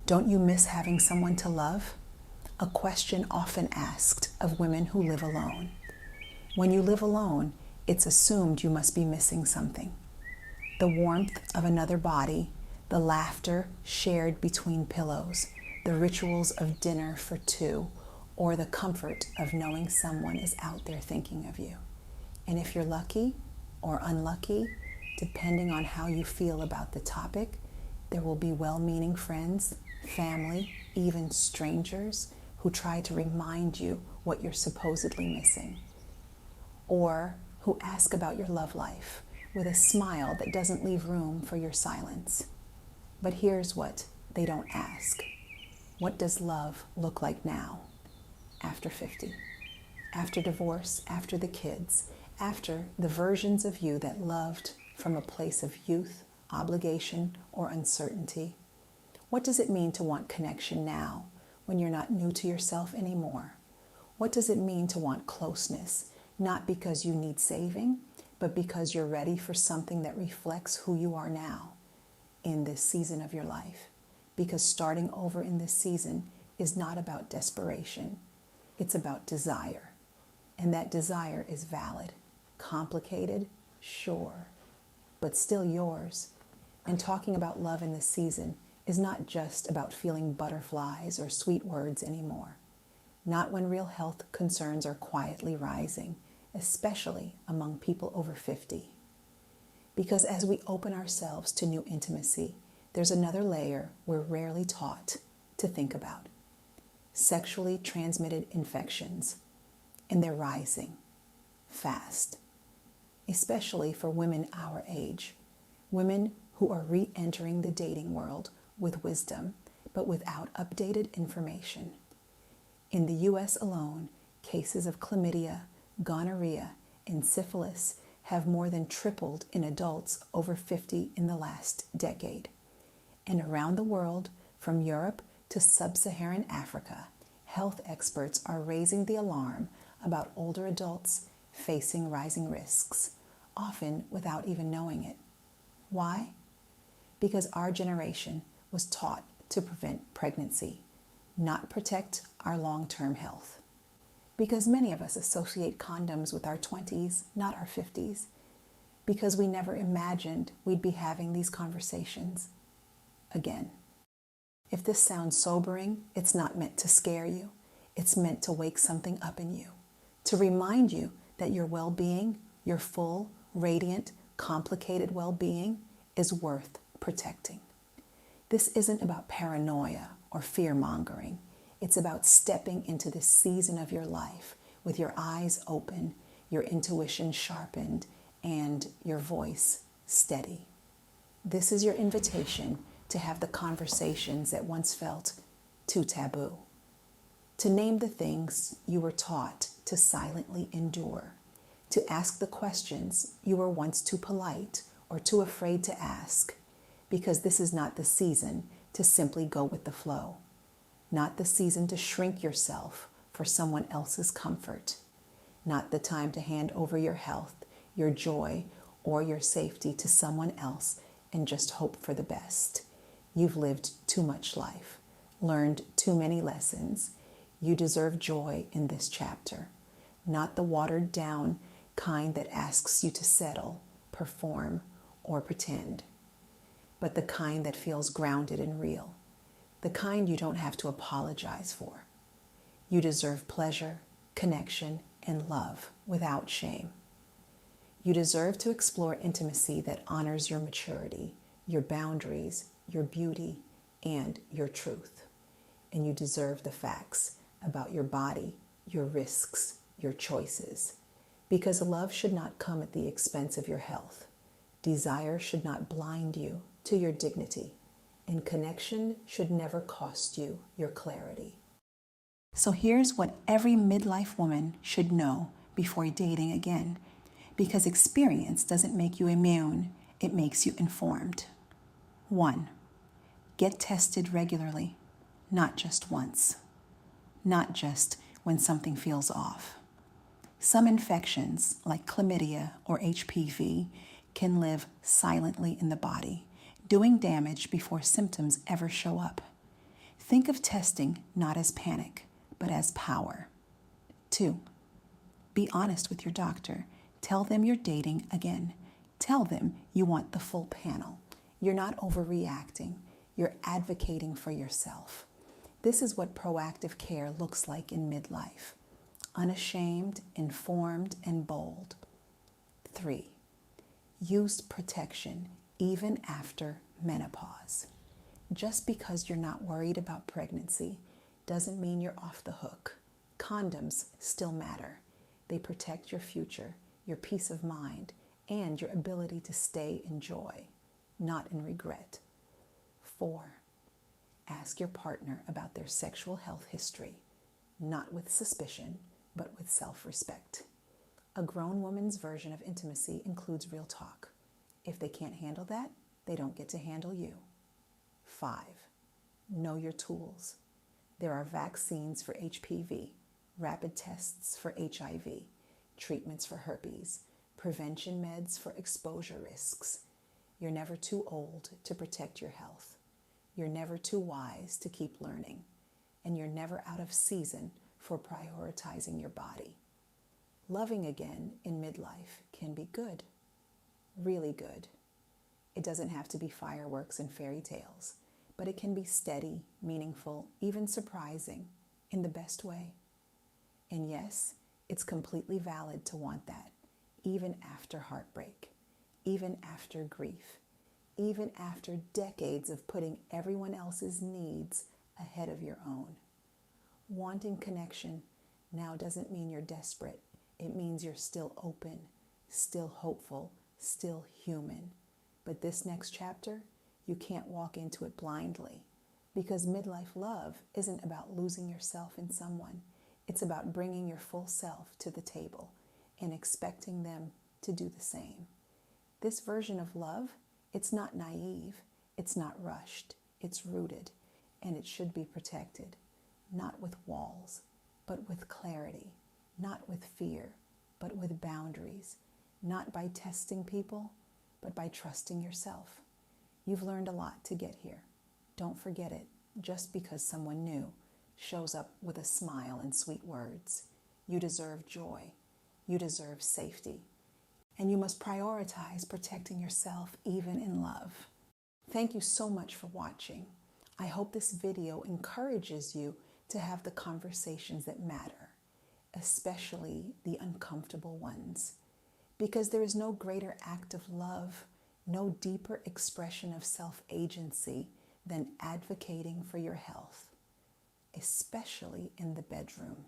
Don't you miss having someone to love? A question often asked of women who live alone. When you live alone, it's assumed you must be missing something. The warmth of another body, the laughter shared between pillows, the rituals of dinner for two, or the comfort of knowing someone is out there thinking of you. And if you're lucky or unlucky, depending on how you feel about the topic, there will be well-meaning friends, family, even strangers who try to remind you what you're supposedly missing, or who ask about your love life with a smile that doesn't leave room for your silence. But here's what they don't ask. What does love look like now, after 50? After divorce, after the kids, after the versions of you that loved from a place of youth, obligation, or uncertainty? What does it mean to want connection now when you're not new to yourself anymore? What does it mean to want closeness, not because you need saving, but because you're ready for something that reflects who you are now in this season of your life? Because starting over in this season is not about desperation. It's about desire. And that desire is valid, complicated, sure, but still yours. And talking about love in this season is not just about feeling butterflies or sweet words anymore. Not when real health concerns are quietly rising, especially among people over 50. Because as we open ourselves to new intimacy, there's another layer we're rarely taught to think about. Sexually transmitted infections, and they're rising fast, especially for women our age, women who are re-entering the dating world with wisdom, but without updated information. In the U.S. alone, cases of chlamydia, gonorrhea, and syphilis have more than tripled in adults over 50 in the last decade. And around the world, from Europe to sub-Saharan Africa, health experts are raising the alarm about older adults facing rising risks, often without even knowing it. Why? Because our generation was taught to prevent pregnancy, not protect our long-term health. Because many of us associate condoms with our 20s, not our 50s. Because we never imagined we'd be having these conversations again. If this sounds sobering, it's not meant to scare you. It's meant to wake something up in you, to remind you that your well-being, your full, radiant, complicated well-being is worth protecting. This isn't about paranoia or fear-mongering. It's about stepping into this season of your life with your eyes open, your intuition sharpened, and your voice steady. This is your invitation to have the conversations that once felt too taboo, to name the things you were taught to silently endure, to ask the questions you were once too polite or too afraid to ask, because this is not the season to simply go with the flow, not the season to shrink yourself for someone else's comfort, not the time to hand over your health, your joy, or your safety to someone else and just hope for the best. You've lived too much life, learned too many lessons. You deserve joy in this chapter, not the watered down kind that asks you to settle, perform, or pretend, but the kind that feels grounded and real, the kind you don't have to apologize for. You deserve pleasure, connection, and love without shame. You deserve to explore intimacy that honors your maturity, your boundaries, your beauty, and your truth. And you deserve the facts about your body, your risks, your choices. Because love should not come at the expense of your health. Desire should not blind you to your dignity. And connection should never cost you your clarity. So here's what every midlife woman should know before dating again. Because experience doesn't make you immune, it makes you informed. 1. Get tested regularly, not just once. Not just when something feels off. Some infections, like chlamydia or HPV, can live silently in the body, doing damage before symptoms ever show up. Think of testing not as panic, but as power. 2. Be honest with your doctor. Tell them you're dating again. Tell them you want the full panel. You're not overreacting. You're advocating for yourself. This is what proactive care looks like in midlife. Unashamed, informed, and bold. 3. Use protection even after menopause. Just because you're not worried about pregnancy doesn't mean you're off the hook. Condoms still matter. They protect your future, your peace of mind, and your ability to stay in joy, not in regret. 4. Ask your partner about their sexual health history, not with suspicion, but with self-respect. A grown woman's version of intimacy includes real talk. If they can't handle that, they don't get to handle you. 5. Know your tools. There are vaccines for HPV, rapid tests for HIV, treatments for herpes, prevention meds for exposure risks. You're never too old to protect your health. You're never too wise to keep learning. And you're never out of season for prioritizing your body. Loving again in midlife can be good, really good. It doesn't have to be fireworks and fairy tales, but it can be steady, meaningful, even surprising in the best way. And yes, it's completely valid to want that, even after heartbreak, even after grief, even after decades of putting everyone else's needs ahead of your own. Wanting connection now doesn't mean you're desperate. It means you're still open, still hopeful, still human. But this next chapter, you can't walk into it blindly, because midlife love isn't about losing yourself in someone. It's about bringing your full self to the table and expecting them to do the same. This version of love, it's not naive, it's not rushed, it's rooted, and it should be protected, not with walls, but with clarity, not with fear, but with boundaries, not by testing people, but by trusting yourself. You've learned a lot to get here. Don't forget it just because someone new shows up with a smile and sweet words. You deserve joy. You deserve safety. And you must prioritize protecting yourself even in love. Thank you so much for watching. I hope this video encourages you to have the conversations that matter, especially the uncomfortable ones. Because there is no greater act of love, no deeper expression of self-agency than advocating for your health, especially in the bedroom.